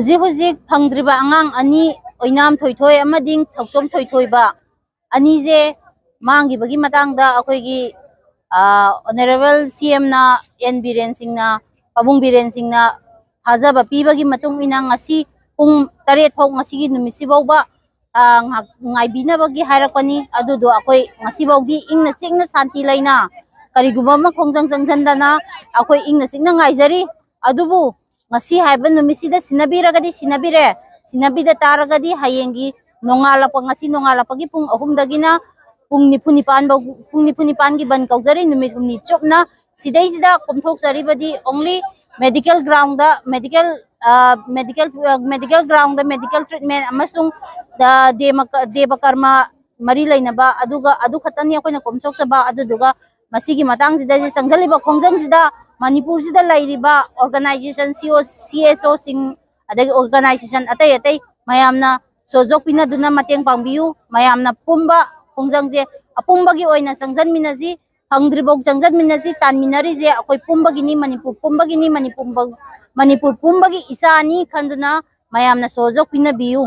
हुजी हुजी फंग्द्रिबा आंगांग अनि ओइनाम थोइथोय अमदिंग थौसोम थोइथोयबा अनीजे मांगिबगी मतंगदा अखोयगी honourable CM ना N Biren Singh ना पबुंग बीरेन सिंह ना हाजबा पीबगी मतुंग इना ngasi पुंग 8 फाउ ngasi gi numisi bawba ngaibinabagi hairapani adudo akoi ngasi bawdi ingna chingna santi laina kariguba ma khongjang jangjandana akoi ingna chingna ngaijari adubu ngasi haiba numisi da sinabiragadi sinabire sinabida taragadi hayengi nongalapa ngasi nongalapagi pung ahum dagina pung nipunipan gi ban kaujari numit humni chopna sidai sida komthok saribadi only medical ground da medical ground da medical treatment amasung da deba karma mari lainaba aduga adu khatani akoina komthok saba aduduga masigi matang sida sangjaliba khongjang sida manipur sida lairiba organization CSO sing adagi organization atai mayamna sojok pina duna mateng pangbiu mayamna pumba khongjang je apumbagi oina sangjan minaji hangdribok jangjat minaji tan minari je akoi pumbagi ni manipur pumbagi isa ani khanduna mayamna sojok pina biu